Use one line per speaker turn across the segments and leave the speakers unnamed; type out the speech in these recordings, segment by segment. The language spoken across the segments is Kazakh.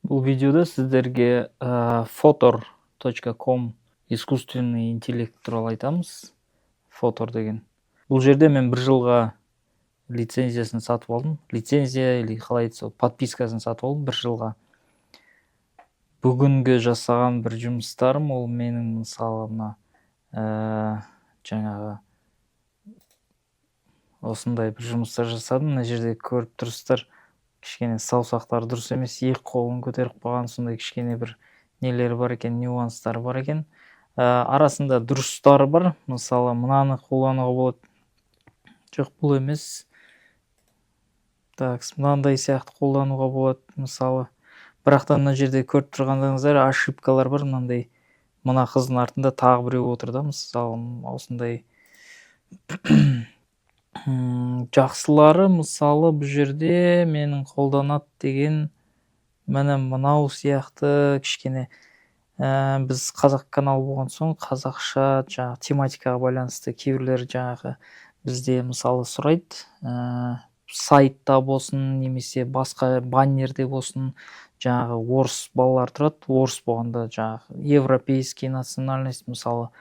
Бұл видеода сіздерге Photor.com искусственный интеллект туралы айтамыз. Photor деген. Бұл жерде мен бір жылға лицензиясын сатып алдым. Лицензия или қалай айтса, подпискасын сатып алдым бір жылға. Бүгінгі жасаған бір жұмыстарым, ол менің мысалы мына жаңағы осындай бір жұмыстар жасадым. Мына жерде көріп тұрсыздар, кішкене саусақтары дұрыс емес, екі қолын көтеріп қойған, сондай кішкене бір нелері бар екен, нюанстары бар екен. Арасында дұрыстары бар. Мысалы, мынаны қолдануға болады. Жоқ, бұл емес. Так, мынандай сияқты қолдануға болады, мысалы. Бірақтан мына жерде көріп тұрғандарыңыздар, ошибкалар бар, мынандай. Мына қыздың артында тағы біреу отыр да, мысалы, осындай. Жақсылары, мысалы, бұл жерде менің қолданат деген мынау сияқты кішкене біз қазақ канал болған соң қазақша жаңағы тематикаға байланысты кейбірлер жаңағы бізде мысалы сұрайды, сайтта болсын немесе басқа баннерде болсын, жаңағы орыс балалар тұрады, орыс болғанда жаңағы европейский национальность, мысалы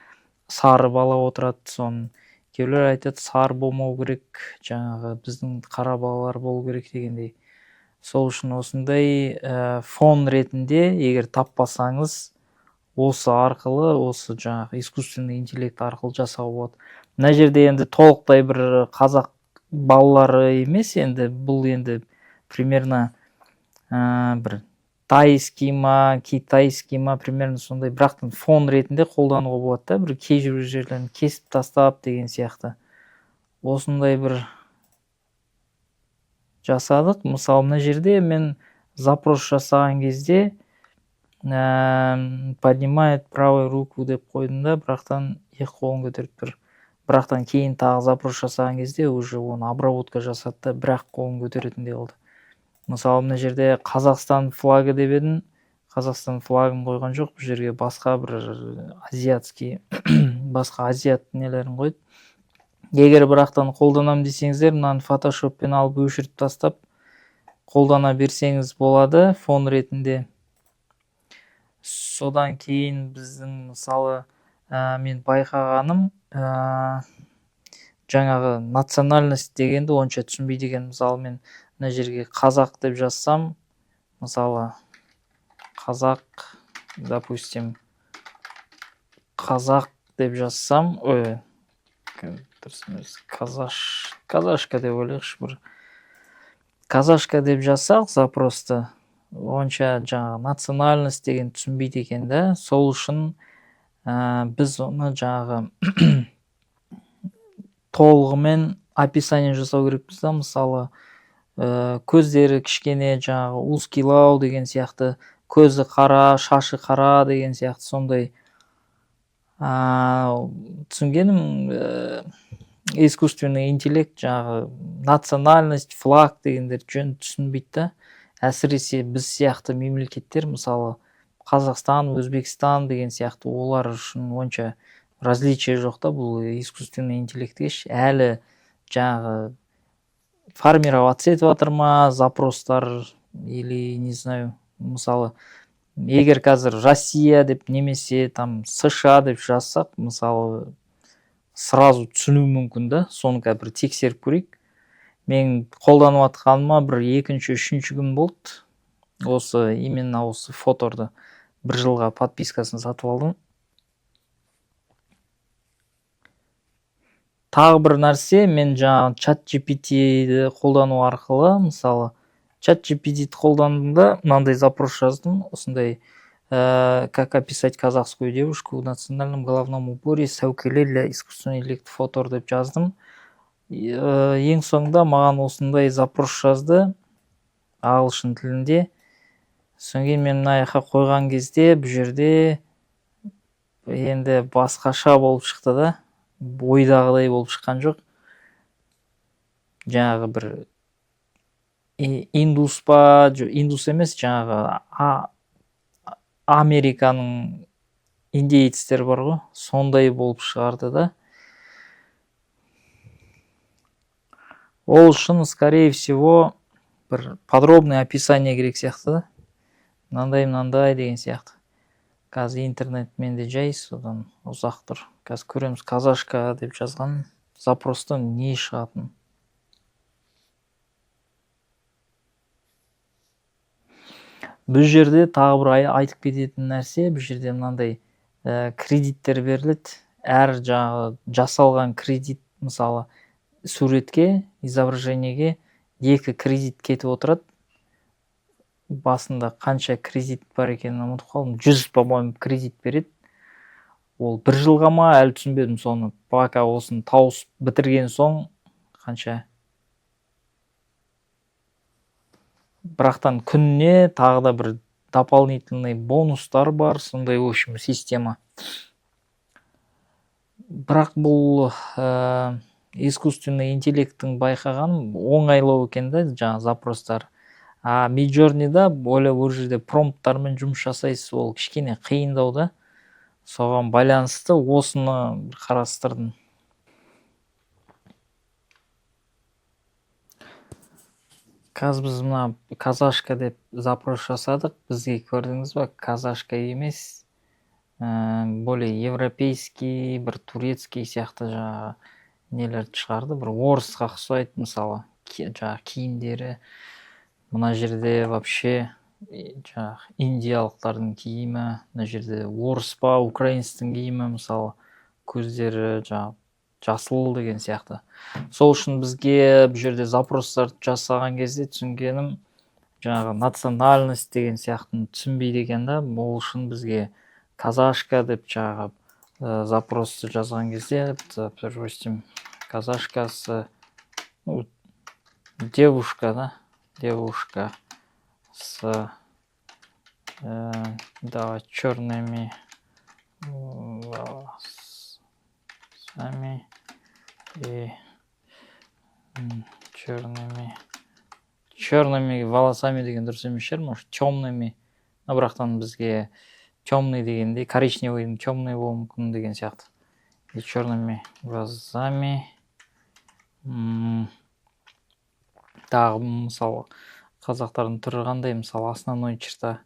сары бала отырады, соны кейбіреулер айтады сары болмау керек, жаңағы біздің қара балалар болу керек дегендей. Сол үшін осындай фон ретінде егер таппасаңыз, осы арқылы, осы жаңағы искусственный интеллект арқылы жасауға болады. Мына жерде енді толықтай бір қазақ балалары емес, енді бұл енді примерно бір тайский ма, китайский ма, примерно сондай, бірақтан фон ретінде қолдануға болады да, бір кейбір жерлерін кесіп тастап деген сияқты. Осындай бір жасадық. Мысалы, мына жерде мен запрос жасаған кезде поднимает правую руку деп қойдым да, бірақтан екі қолын көтеріп тұр. Бірақтан кейін тағы запрос жасаған кезде уже оны обработка жасады да, бір-ақ қолын көтеретіндей болды. Мысалы, мына жерде Қазақстан флагы деп едім. Қазақстан флагын қойған жоқ, бұл жерге басқа бір азиатский, басқа азиат нелерін қойды. Егер бірақтан қолданам десеңіздер, мынаны фотошоппен алып өшіріп тастап, қолдана берсеңіз болады фон ретінде. Содан кейін біздің мысалы мен байқағаным, жаңағы национальность дегенді онша түсінбейді екен. Мысалы, мен мына жерге қазақ деп жазсам, мысалы қазақ, допустим, қазақ деп жазсам, казашка деп ойлайықшы, бір казашка деп жазсақ запросты, онша жаңағы национальность деген түсінбейді екен да. Сол үшін біз оны жаңағы толығымен описание жасау керекпіз да. Мысалы, көздері кішкене жаңағы узкилау деген сияқты, көзі қара, шашы қара деген сияқты, сондай түсінгенім, искусственный интеллект жаңағы национальность, флаг дегендер жөн түсінбейді да. Әсіресе біз сияқты мемлекеттер, мысалы Қазақстан, Өзбекстан деген сияқты, олар үшін онша различие жоқ та, бұл искусственный интеллектке әлі жаңағы формироваться етіп жатыр ма, запростар, или не знаю, мысалы егер қазір Россия деп немесе там США деп жазсақ, мысалы сразу түсіну мүмкін да, соны бір тексеріп көрейік. Мен қолданып атқаныма бір екінші, үшінші күн болды. Осы именно осы Photor'ды бір жылға подпискасын сатып алдым. Тағы бір нәрсе, мен жаңағы ChatGPT-ді қолдану арқылы, мысалы ChatGPT-ді қолданымда мынандай запрос жаздым, осындай как описать казахскую девушку в национальном головном уборе с укулеле для искусственного интеллекта Photor деп жаздым. Ең соңында маған осындай запрос жазды ағылшын тілінде. Содан кейін мен мына жаққа қойған кезде бұл жерде енді басқаша болып шықты да, ойдағыдай болып шыққан жоқ. Жаңағы бір индус па, индус емес, жаңағы Американың индейцтер бар ғой, сондай болып шығарды да. Ол үшін, скорее всего, бір подробный описание керек сияқты да. мынандай деген сияқты. Қазір интернетмен де жай, содан ұзақ тұр. Қазір көреміз казашка деп жазған запростан не шығатын. Бұл жерде тағы бір айтып кететін нәрсе, бұл жерде мынандай кредиттер беріледі. Әр жаңағы жасалған кредит, мысалы суретке, изображениеге 2 кредит кетіп отырады. Басында қанша кредит бар екенін ұмытып қалдым. 100, по-моему, кредит береді. Ол 1 жылға ма, әлі түсінбедім соны. Пока осын тауысып бітірген соң қанша. Бірақтан күніне тағы да бір дополнительный бонустар бар, сондай, в общем, система. Бірақ бұл искусственный интеллекттің байқаған оңайлау екен да, жаңа запростар. Midjourney'да ол жерде промпттармен жұмыс жасайсыз, ол кішкене қиындау да. Соған байланысты осыны қарастырдым. Қазір біз мына казашка деп запрос жасадық. Бізге көрдіңіз ба, казашка емес, более европейский, бір турецкий сияқты жаңағы нелерді шығарды. Бір орысқа ұқсайды, мысалы, жаңағы киімдері. Мына жерде вообще жаңағы индиялықтардың киімі, мына жерде орыс па, украинстың киімі, мысалы, көздері жаңағы жасыл деген сияқты. Сол үшін бізге бұл жерде запростарды жасаған кезде түсінгенім, жаңағы национальность деген сияқты түсінбейді екен да. Ол үшін бізге казашка деп жаңағы запросты жазған кезде, допустим, казашкасы, девушка, да, девушка с черными волосами и черными волосами деген дұрыс емес шығар, может, темными. Бірақтан бізге темный дегенде коричневый, темный болуы мүмкін деген сияқты. И черными глазами. Тағы, мысалы, қазақтардың түрі қандай, мысалы, основной черта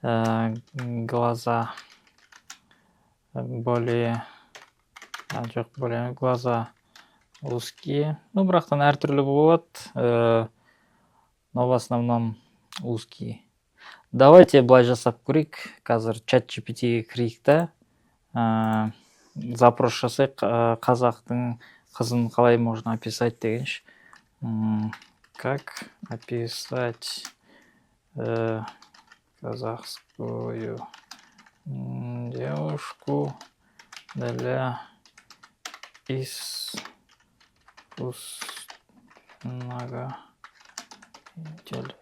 глаза более глаза узкие. Бірақтан әртүрлі болады, но в основном узкие. Давайте былай жасап көрейік. Қазір ChatGPT-ге кірейік та, запрос жасайық, қазақтың қызын қалай можно описать дегенші. Как описать казахскую девушку для искусственного интеллекта.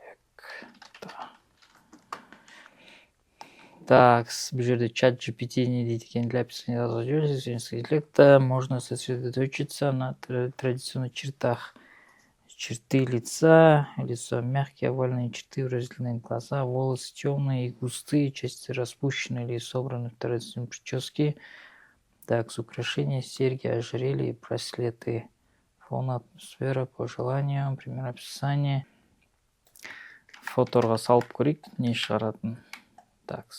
Так, бұл жерде ChatGPT не дейді екен, для описания искусственного интеллекта можно сосредоточиться на традиционных чертах. Черты лица, лицо мягкие, овальные черты, выразительные глаза, волосы темные и густые, части распущенные или собраны в традиционной прическе. Так, украшения, серьги, ожерелья и браслеты. Фон, атмосфера, по желанию, пример описания. Фоторға салып көрейік, не шығаратын. Так,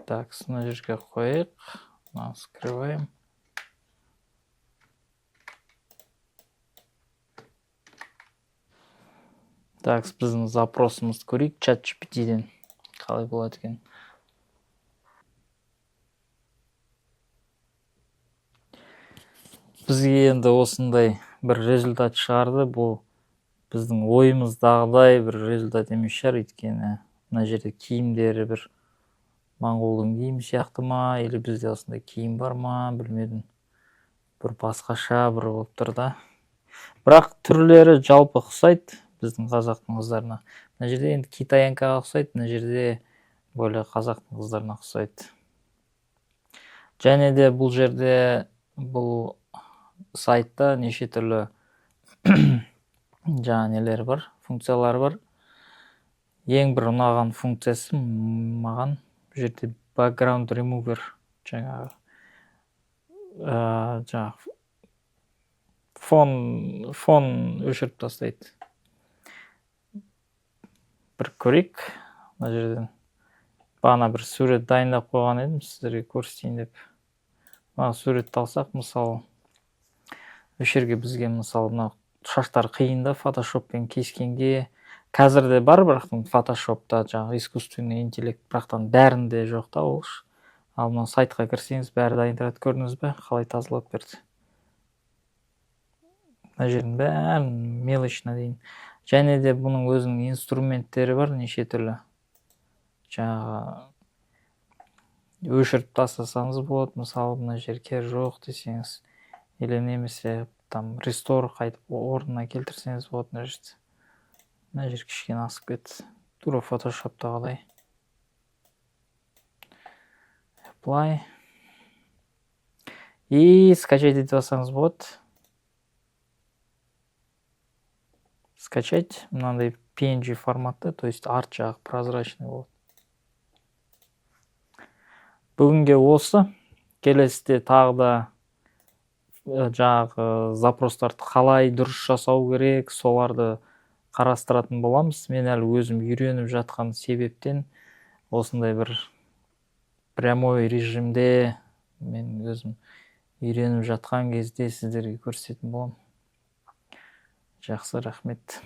так, мына жерге қойық, скрываем. Так, біздің запросымызды көрейік, ChatGPT-ден қалай болады екен. Бізге енді осындай бір результат шығарды. Бұл біздің ойымыздағыдай бір результат емес шығар, өйткені мына жерде киімдері бір моңғолдың киімі сияқты ма, или бізде осындай киім бар ма, білмедім. Бір басқаша бір болып тұр да. Бірақ түрлері жалпы ұқсайды біздің қазақтың қыздарына. Мына жерде енді китаянкаға ұқсайды, мына жерде бөле қазақтың қыздарына ұқсайды. Және де бұл жерде, бұл сайтта неше түрлі жаңа нелер бар, функциялар бар. Ең бір ұнаған функциясы маған бұл жерде background remover, жаңағы фон өшіріп тастайды. бір көрейік мына жерден. Бағана бір сурет дайындап қойған едім сіздерге көрсетейін деп. Мына суретті алсақ, мысалы, осы жерге бізге мысалы мына шаштар қиын да фотошоппен кескенге. Қазірде бар, бірақтан фотошопта жаңағы искусственный интеллект, бірақтан бәрінде жоқ та ол. Ал мына сайтқа кірсеңіз бәрі дайын тұрады, көрдіңіз бе? Қалай тазалап берді. Мына жердің бәрін мелочына дейін. Және де бұның өзінің инструменттері бар, неше түрлі. Жаңағы өшіріп тастасаңыз болады, мысалы, мына жер кер жоқ десеңіз, или немесе там рестор қайтып орнына келтірсеңіз болады мына жерде. Мына жер кішкене асып кетті. Тура фотошоптағыдай. Apply. И скачать етіп алсаңыз болады. Скачать мынандай PNG форматты, то есть арт жағы прозрачный болады. Бүгінге осы. Келесіде тағы да жаңағы запростарды қалай дұрыс жасау керек, соларды қарастыратын боламыз. Мен әлі өзім үйреніп жатқан себептен осындай бір прямой режимде мен өзім үйреніп жатқан кезде сіздерге көрсететін боламын. Жақсы, рахмет.